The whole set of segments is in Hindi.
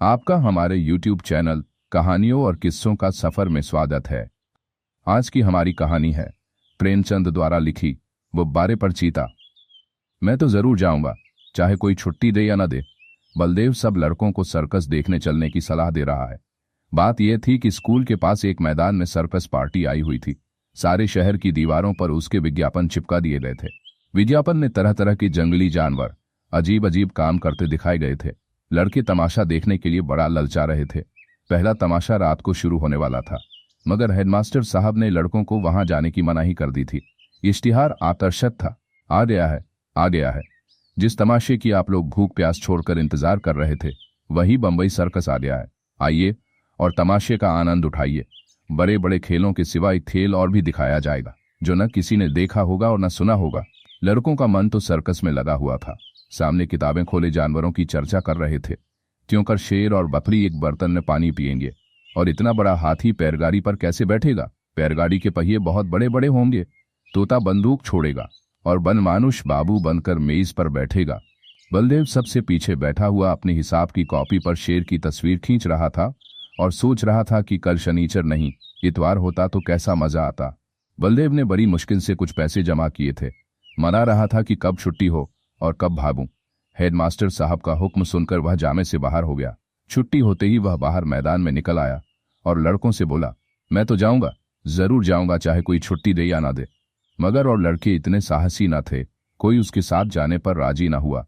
आपका हमारे YouTube चैनल कहानियों और किस्सों का सफर में स्वागत है। आज की हमारी कहानी है प्रेमचंद द्वारा लिखी गुब्बारे पर चीता। मैं तो जरूर जाऊंगा, चाहे कोई छुट्टी दे या न दे। बलदेव सब लड़कों को सर्कस देखने चलने की सलाह दे रहा है। बात यह थी कि स्कूल के पास एक मैदान में सर्कस पार्टी आई हुई थी। सारे शहर की दीवारों पर उसके विज्ञापन चिपका दिए गए थे। विज्ञापन में तरह तरह के जंगली जानवर अजीब अजीब काम करते दिखाए गए थे। लड़के तमाशा देखने के लिए बड़ा ललचा रहे थे। पहला तमाशा रात को शुरू होने वाला था, मगर हेडमास्टर साहब ने लड़कों को वहां जाने की मनाही कर दी थी। इश्तिहार आकर्षक था, आ गया है, आ गया है। जिस तमाशे की आप लोग भूख प्यास छोड़कर इंतजार कर रहे थे, वही बंबई सर्कस आ गया है। आइए और तमाशे का आनंद उठाइए। बड़े बड़े खेलों के सिवा एक खेल और भी दिखाया जाएगा जो न किसी ने देखा होगा और न सुना होगा। लड़कों का मन तो सर्कस में लगा हुआ था। सामने किताबें खोले जानवरों की चर्चा कर रहे थे। त्यों कर शेर और बकरी एक बर्तन में पानी पिएंगे, और इतना बड़ा हाथी पैरगाड़ी पर कैसे बैठेगा? पैरगाड़ी के पहिए बहुत बड़े बड़े होंगे। तोता बंदूक छोड़ेगा और बनमानुष बाबू बनकर मेज पर बैठेगा। बलदेव सबसे पीछे बैठा हुआ अपने हिसाब की कॉपी पर शेर की तस्वीर खींच रहा था और सोच रहा था कि कल शनिचर नहीं, इतवार होता तो कैसा मजा आता। बलदेव ने बड़ी मुश्किल से कुछ पैसे जमा किए थे। मना रहा था कि कब छुट्टी हो और कब भागूं। हेडमास्टर साहब का हुक्म सुनकर वह जामे से बाहर हो गया। छुट्टी होते ही वह बाहर मैदान में निकल आया और लड़कों से बोला, मैं तो जाऊंगा, जरूर जाऊंगा, चाहे कोई छुट्टी दे या ना दे। मगर और लड़के इतने साहसी न थे, कोई उसके साथ जाने पर राजी न हुआ।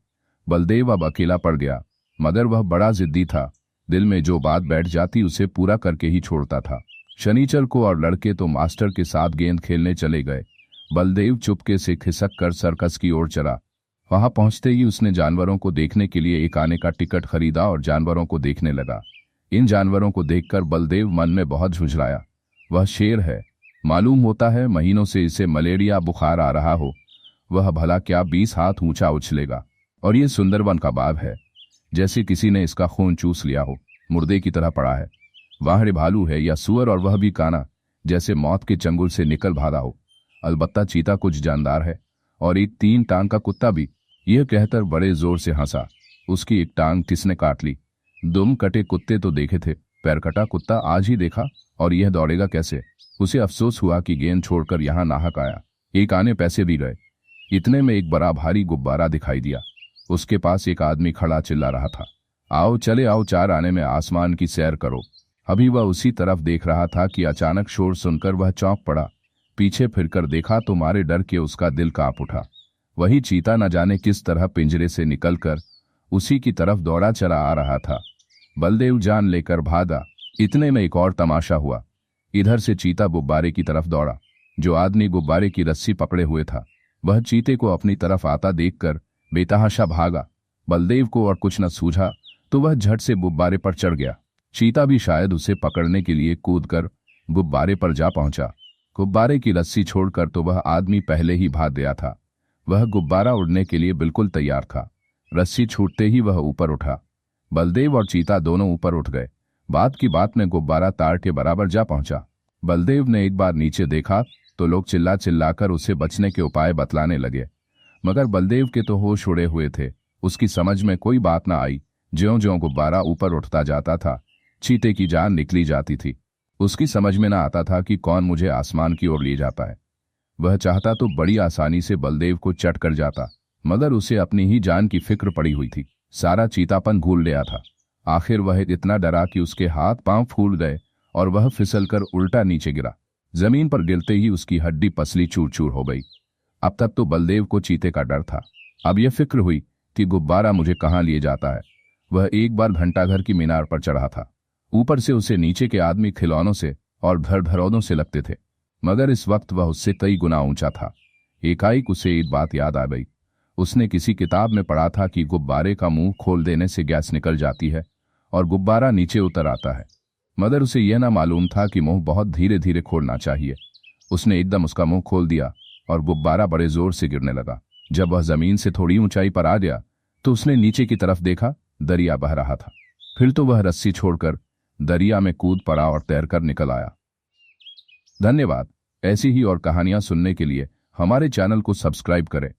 बलदेव अब अकेला पड़ गया, मगर वह बड़ा जिद्दी था। दिल में जो बात बैठ जाती उसे पूरा करके ही छोड़ता था। शनिचर को और लड़के तो मास्टर के साथ गेंद खेलने चले गए। बलदेव चुपके से खिसक कर सर्कस की ओर चला। वहां पहुंचते ही उसने जानवरों को देखने के लिए एक आने का टिकट खरीदा और जानवरों को देखने लगा। इन जानवरों को देखकर बलदेव मन में बहुत झुंझलाया। वह शेर है, मालूम होता है महीनों से इसे मलेरिया बुखार आ रहा हो। वह भला क्या 20 हाथ ऊंचा उछलेगा। और ये सुंदरवन का बाघ है, जैसे किसी ने इसका खून चूस लिया हो, मुर्दे की तरह पड़ा है। वाहड़े भालू है या सुअर, और वह भी काना, जैसे मौत के चंगुल से निकल भागा हो। अलबत्ता चीता कुछ जानदार है, और एक 3 टांग का कुत्ता भी। यह कहकर बड़े जोर से हंसा। उसकी एक टांग किसने काट ली? दुम कटे कुत्ते तो देखे थे, पैर कटा कुत्ता आज ही देखा, और यह दौड़ेगा कैसे? उसे अफसोस हुआ कि गेंद छोड़कर यहां नाहक आया। एक आने पैसे भी गए। इतने में एक बड़ा भारी गुब्बारा दिखाई दिया। उसके पास एक आदमी खड़ा चिल्ला रहा था, आओ चले आओ, 4 आने में आसमान की सैर करो। अभी वह उसी तरफ देख रहा था कि अचानक शोर सुनकर वह चौंक पड़ा। पीछे फिरकर देखा तो मारे डर के उसका दिल कांप उठा। वही चीता न जाने किस तरह पिंजरे से निकलकर उसी की तरफ दौड़ा चला आ रहा था। बलदेव जान लेकर भागा। इतने में एक और तमाशा हुआ। इधर से चीता गुब्बारे की तरफ दौड़ा। जो आदमी गुब्बारे की रस्सी पकड़े हुए था, वह चीते को अपनी तरफ आता देखकर बेतहाशा भागा। बलदेव को और कुछ न सूझा तो वह झट से गुब्बारे पर चढ़ गया। चीता भी शायद उसे पकड़ने के लिए कूदकर गुब्बारे पर जा पहुंचा। गुब्बारे की रस्सी छोड़कर तो वह आदमी पहले ही भाग गया था। वह गुब्बारा उड़ने के लिए बिल्कुल तैयार था। रस्सी छूटते ही वह ऊपर उठा। बलदेव और चीता दोनों ऊपर उठ गए। बात की बात में गुब्बारा तार के बराबर जा पहुंचा। बलदेव ने एक बार नीचे देखा तो लोग चिल्ला चिल्लाकर उसे बचने के उपाय बतलाने लगे, मगर बलदेव के तो होश उड़े हुए थे। उसकी समझ में कोई बात न आई। ज्यों-ज्यों गुब्बारा ऊपर उठता जाता था, चीते की जान निकली जाती थी। उसकी समझ में न आता था कि कौन मुझे आसमान की ओर ले जाता है। वह चाहता तो बड़ी आसानी से बलदेव को चट कर जाता, मगर उसे अपनी ही जान की फिक्र पड़ी हुई थी। सारा चीतापन भूल गया था। आखिर वह इतना डरा कि उसके हाथ पांव फूल गए और वह फिसलकर उल्टा नीचे गिरा। जमीन पर गिरते ही उसकी हड्डी पसली चूर चूर हो गई। अब तक तो बलदेव को चीते का डर था, अब यह फिक्र हुई कि गुब्बारा मुझे कहाँ लिए जाता है। वह एक बार घंटाघर की मीनार पर चढ़ा था। ऊपर से उसे नीचे के आदमी खिलौनों से और धड़धड़ौनों से लगते थे, मगर इस वक्त वह उससे कई गुना ऊंचा था। एकाएक उसे एक बात याद आ गई। उसने किसी किताब में पढ़ा था कि गुब्बारे का मुंह खोल देने से गैस निकल जाती है और गुब्बारा नीचे उतर आता है, मगर उसे यह ना मालूम था कि मुंह बहुत धीरे धीरे खोलना चाहिए। उसने एकदम उसका मुंह खोल दिया और गुब्बारा बड़े जोर से गिरने लगा। जब वह जमीन से थोड़ी ऊंचाई पर आ गया तो उसने नीचे की तरफ देखा, दरिया बह रहा था। फिर तो वह रस्सी छोड़कर दरिया में कूद पड़ा और तैरकर निकल आया। धन्यवाद। ऐसी ही और कहानियां सुनने के लिए हमारे चैनल को सब्सक्राइब करें।